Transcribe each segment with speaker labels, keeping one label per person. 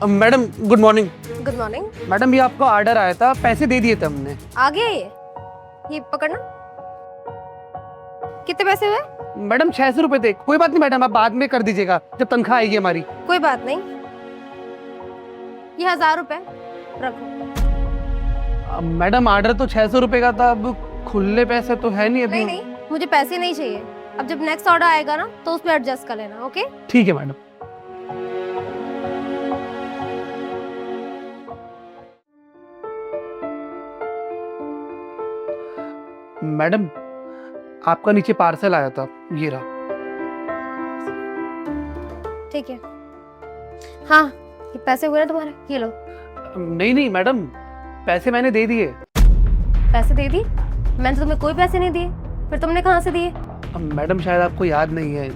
Speaker 1: Madam good morning.
Speaker 2: Good morning.
Speaker 1: Madam ये आपका order आया था, पैसे दे दिए थे हमने।
Speaker 2: आ गया ये पकड़ना। कितने पैसे हुए?
Speaker 1: मैडम 600 रुपए थे। कोई बात नहीं मैडम, आप बाद में कर दीजिएगा जब तनख्वाह आएगी हमारी।
Speaker 2: कोई बात नहीं, ये 1000 रुपए रखो।
Speaker 1: मैडम ऑर्डर तो 600 रुपए का था, अब खुले पैसे तो है नहीं अभी।
Speaker 2: नहीं, मुझे पैसे नहीं चाहिए। अब जब नेक्स्ट ऑर्डर आएगा ना तो उसमें एडजस्ट कर लेना। ओके
Speaker 1: ठीक है मैडम। मैडम आपका नीचे पार्सल आया था, ये रहा।
Speaker 2: ठीक है। हाँ ये पैसे हुए ना तुम्हारे, ये लो।
Speaker 1: नहीं मैडम, पैसे मैंने दे दिए।
Speaker 2: पैसे दे दी? मैंने तो तुम्हें कोई पैसे नहीं दिए, फिर तुमने कहाँ से दिए?
Speaker 1: मैडम शायद आपको याद नहीं है,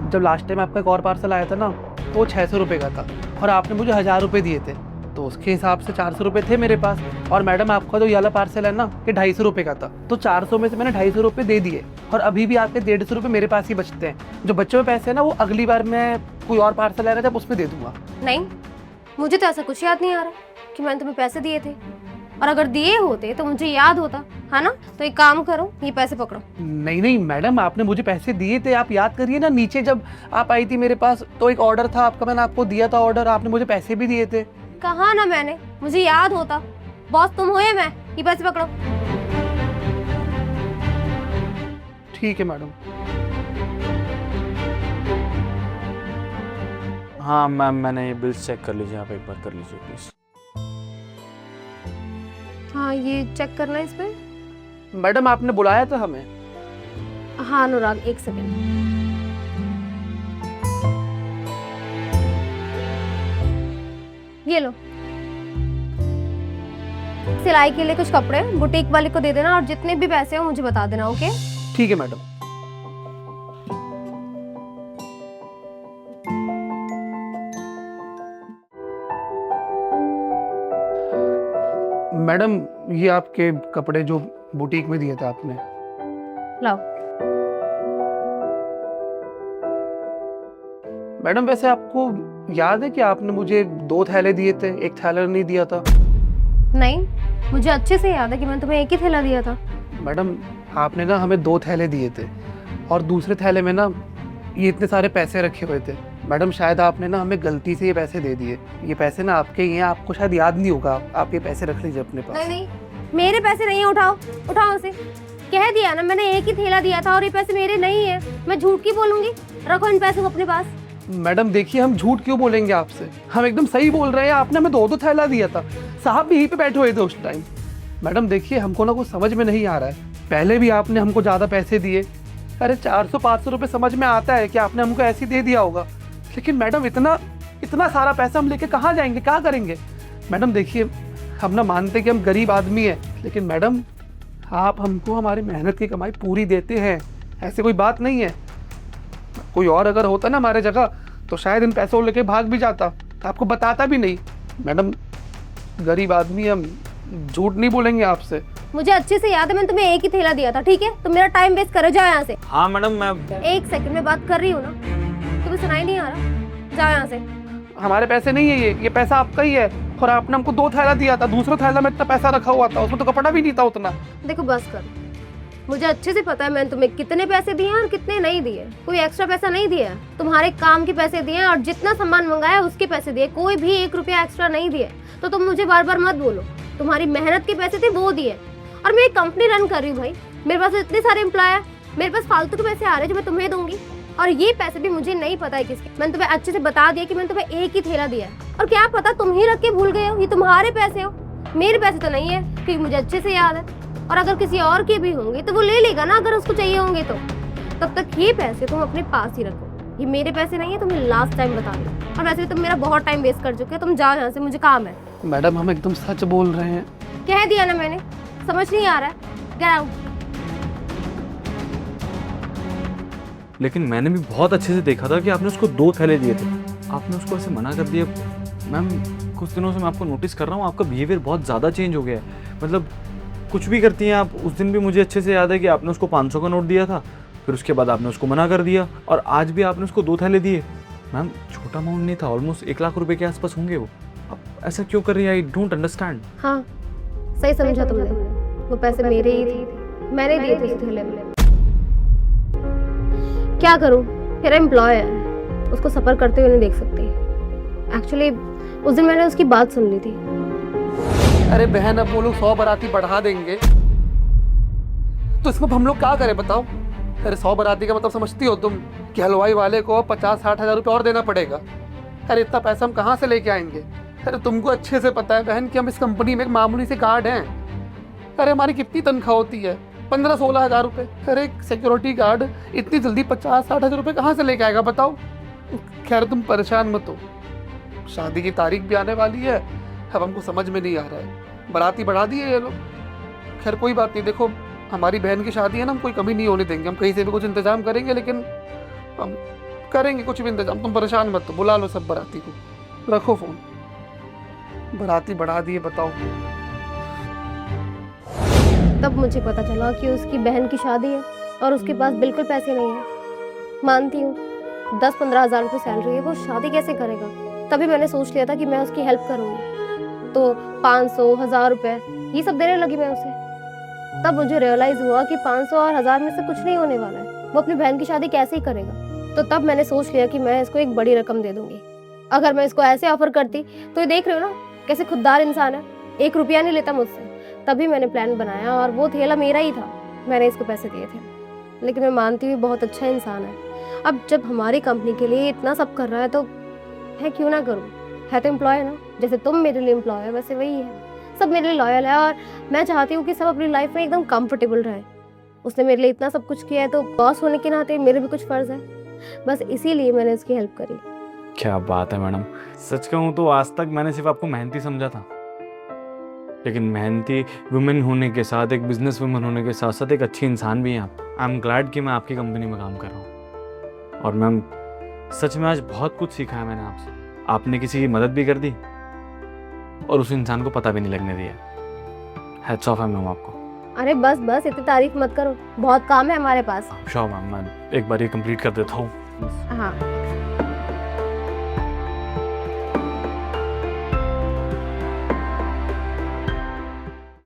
Speaker 1: जब लास्ट टाइम आपका एक और पार्सल आया था ना तो वो 600 रुपये का था और आपने मुझे 1000 रुपये दिए थे, तो उसके हिसाब से 400 रुपये थे मेरे पास। और मैडम आपका जो ये वाला पार्सल है ना, ये 250 रुपये का था, तो 400 में से मैंने 250 रुपये दे दिए और अभी भी आपके 150 रुपये मेरे पास ही बचते हैं। जो बच्चों में पैसे हैं ना, वो अगली बार मैं कोई और पार्सल आएगा जब उसमें दे दूंगा।
Speaker 2: नहीं, मुझे तो ऐसा कुछ याद नहीं आ रहा कि मैंने तुम्हें पैसे दिए थे, और अगर दिए होते तो मुझे याद होता है ना। तो एक काम करो, ये पैसे पकड़ो।
Speaker 1: नहीं मैडम, आपने मुझे पैसे दिए थे, आप याद करिए ना। नीचे जब आप आई थी मेरे पास तो एक ऑर्डर था आपका, मैंने आपको दिया था ऑर्डर, आपने मुझे पैसे भी दिए थे।
Speaker 2: कहा ना मैंने, मुझे याद होता। बॉस तुम हो या मैं? ये पैसे पकड़ो।
Speaker 1: ठीक है मैडम।
Speaker 3: हाँ मैम, मैंने ये बिल्स चेक कर लीजिए, आप एक बार कर लीजिए प्लीज।
Speaker 2: हाँ ये चेक करना है इस पे।
Speaker 1: मैडम आपने बुलाया था हमें?
Speaker 2: हाँ अनुराग, एक सेकेंड। ये लो, सिलाई के लिए कुछ कपड़े बुटीक वाले को दे देना, और जितने भी पैसे हो मुझे बता देना। ओके
Speaker 1: ठीक है मैडम। मैडम ये आपके कपड़े जो बुटीक में दिए थे आपने।
Speaker 2: लाओ।
Speaker 1: मैडम वैसे आपको याद है कि आपने मुझे 2 थैले दिए थे, एक थैला नहीं दिया था?
Speaker 2: नहीं, मुझे अच्छे से याद है कि मैंने तुम्हें एक ही थैला दिया था।
Speaker 1: मैडम आपने ना हमें 2 थैले दिए थे और दूसरे थैले में ना ये इतने सारे पैसे रखे हुए थे। मैडम शायद आपने ना हमें गलती से ये पैसे दे दिए। ये पैसे ना आपके ही हैं, आपको शायद याद नहीं होगा। आप ये पैसे रख लीजिए अपने पास।
Speaker 2: नहीं, मेरे पैसे नहीं है। उठाओ उसे। कह दिया ना, मैंने एक ही थैला दिया था और ये पैसे मेरे नहीं है। मैं झूठ की बोलूंगी? रखो इन पैसों को अपने पास।
Speaker 1: मैडम देखिए, हम झूठ क्यों बोलेंगे आपसे, हम एकदम सही बोल रहे हैं। आपने हमें 2 थैला दिया था, साहब भी यहीं पे बैठे हुए थे उस टाइम। मैडम देखिए, हमको ना कुछ समझ में नहीं आ रहा है। पहले भी आपने हमको ज़्यादा पैसे दिए। अरे 400-500 रुपये समझ में आता है कि आपने हमको ऐसे दे दिया होगा, लेकिन मैडम इतना सारा पैसा हम लेके कहाँ जाएंगे, क्या करेंगे? मैडम देखिए, हम ना मानते कि हम गरीब आदमी हैं, लेकिन मैडम आप हमको हमारी मेहनत की कमाई पूरी देते हैं, ऐसे कोई बात नहीं है। कोई और अगर होता ना हमारे जगह तो शायद इन पैसों लेके भाग भी जाता, आपको बताता भी नहीं। मैडम गरीब आदमी, हम झूठ नहीं बोलेंगे आपसे।
Speaker 2: मुझे अच्छे से याद है, मैंने तुम्हें एक ही थैला दिया था। ठीक है, तुम मेरा टाइम वेस्ट करो, जाओ यहाँ से।
Speaker 3: हाँ मैडम, मैं
Speaker 2: एक सेकंड में बात कर रही हूँ ना, तुम्हें सुनाई नहीं आ रहा? जाओ यहाँ से।
Speaker 1: हमारे पैसे नहीं है ये पैसा आपका ही है, और आपने हमको 2 थैला दिया था, दूसरा थैला में इतना पैसा रखा हुआ था, उसमें तो कपड़ा भी नहीं था उतना।
Speaker 2: देखो बस कर, मुझे अच्छे से पता है मैंने तुम्हें कितने पैसे दिए और कितने नहीं दिए। कोई एक्स्ट्रा पैसा नहीं दिया, तुम्हारे काम के पैसे दिए और जितना सामान मंगाया उसके पैसे दिए, कोई भी 1 रुपया एक्स्ट्रा नहीं दिए। तो तुम मुझे बार बार मत बोलो, तुम्हारी मेहनत के पैसे थे वो दिए। और मैं एक कंपनी रन कर रही हूँ भाई, मेरे पास इतने सारे एम्प्लॉय है, मेरे पास फालतू के पैसे आ रहे हैं जो मैं तुम्हें दूंगी। और ये पैसे भी मुझे नहीं पता है किसके। मैंने तुम्हें अच्छे से बता दिया कि मैंने तुम्हें एक ही थैला दिया है, और क्या पता तुम ही रख के भूल गए हो। ये तुम्हारे पैसे हो, मेरे पैसे तो नहीं है, क्योंकि मुझे अच्छे से याद है। और अगर किसी और के भी होंगे तो वो ले लेगा ना, अगर उसको चाहिए होंगे तो। तब तक ये पैसे तुम अपने पास ही रखो, ये मेरे पैसे नहीं है, तुम्हें लास्ट टाइम बता दो। और वैसे भी तुम मेरा बहुत टाइम वेस्ट कर चुके हो, तुम जाओ यहाँ से, मुझे काम है।
Speaker 1: मैडम हम एकदम सच बोल रहे हैं।
Speaker 2: कह दिया ना मैंने, समझ नहीं आ रहा है? Get out.
Speaker 3: लेकिन मैंने भी बहुत अच्छे से देखा था कि आपने उसको 2 थैले दिए थे, आपने उसको ऐसे मना कर दिया। मैम कुछ दिनों से मैं आपको नोटिस कर रहा हूँ, आपका बिहेवियर बहुत ज़्यादा चेंज हो गया है। मतलब कुछ भी करती हैं आप। उस दिन भी मुझे अच्छे से याद है कि आपने उसको 500 का नोट दिया था, फिर उसके बाद आपने उसको मना कर दिया, और आज भी आपने उसको 2 थैले दिए। मैम छोटा अमाउंट नहीं था, ऑलमोस्ट 1 लाख रुपए के आसपास होंगे वो। अब ऐसा क्यों कर रही है? I don't understand.
Speaker 2: हाँ सही समझा तुमने, वो पैसे मेरे ही थे, मैंने दिए थे उस थैले में। क्या करूं, मेरा एम्प्लॉय है, उसको सफर करते हुए नहीं देख सकती। एक्चुअली उस दिन मैंने उसकी बात सुन ली थी।
Speaker 1: अरे बहन, अब वो लोग 100 बाराती बढ़ा देंगे तो इसमें हम लोग क्या करें बताओ? अरे 100 बाराती का मतलब समझती हो तुम कि हलवाई वाले को 50-60 हज़ार रुपये और देना पड़ेगा। अरे इतना पैसा हम कहाँ से लेके आएंगे? अरे तुमको अच्छे से पता है बहन कि हम इस कंपनी में एक मामूली से गार्ड हैं। अरे हमारी कितनी तनख्वाह होती है? 15-16 हज़ार रुपये। अरे सिक्योरिटी गार्ड इतनी जल्दी 50-60 हज़ार रुपये कहाँ से लेके आएगा बताओ? खैर तुम परेशान मत हो, शादी की तारीख भी आने वाली है। अब हमको समझ में नहीं आ रहा है, बाराती बढ़ा दिए ये लोग। खैर कोई बात नहीं, देखो हमारी बहन की शादी है ना, हम कोई कमी नहीं होने देंगे। हम कहीं से भी कुछ इंतजाम करेंगे, लेकिन हम करेंगे कुछ भी इंतजाम। तुम परेशान मत हो, बुला लो सब बाराती को। रखो फोन। बाराती बढ़ा दिए बताओ।
Speaker 2: तब मुझे पता चला कि उसकी बहन की शादी है और उसके पास बिल्कुल पैसे नहीं है। मानती हूँ 10-15 हज़ार रुपये सैलरी है, वो शादी कैसे करेगा? तभी मैंने सोच लिया था कि मैं उसकी हेल्प करूँगी, तो 500-1000 रुपये ये सब देने लगी मैं उसे। तब मुझे रियलाइज़ हुआ कि 500 और 1000 में से कुछ नहीं होने वाला है, वो अपनी बहन की शादी कैसे ही करेगा। तो तब मैंने सोच लिया कि मैं इसको एक बड़ी रकम दे दूँगी। अगर मैं इसको ऐसे ऑफर करती तो ये देख रहे हो ना कैसे खुददार इंसान है, 1 रुपया नहीं लेता मुझसे। तभी मैंने प्लान बनाया और वो थैला मेरा ही था, मैंने इसको पैसे दिए थे। लेकिन मैं मानती हूँ बहुत अच्छा इंसान है। अब जब हमारी कंपनी के लिए इतना सब कर रहा है तो मैं क्यों ना करूँ? है तो एम्प्लॉय ना, जैसे तुम मेरे लिए एम्प्लॉय है वैसे वही है। सब मेरे लिए लॉयल है और मैं चाहती हूँ कि सब अपनी लाइफ में एकदम कंफर्टेबल रहे। उसने मेरे लिए इतना सब कुछ किया है तो बॉस होने के नाते मेरे भी कुछ फ़र्ज़ है। बस इसीलिए मैंने उसकी हेल्प करी।
Speaker 3: क्या बात है मैडम, सच कहूँ तो आज तक मैंने सिर्फ आपको मेहनती समझा था, लेकिन मेहनती वुमेन होने के साथ, एक बिजनेस वुमेन होने के साथ साथ एक अच्छी इंसान भी हैं आप। आई एम ग्लैड कि मैं आपकी कंपनी में काम कर रहा हूँ। और मैम सच में आज बहुत कुछ सीखा है मैंने आपसे। आपने किसी की मदद भी कर दी और उस इंसान को पता भी नहीं लगने दिया। हैट्स ऑफ है मैम आपको।
Speaker 2: अरे बस बस इतनी तारीफ मत करो, बहुत काम है हमारे पास।
Speaker 3: श्योर मैम, मैं एक बार ये कंप्लीट कर देता हूँ।
Speaker 2: हाँ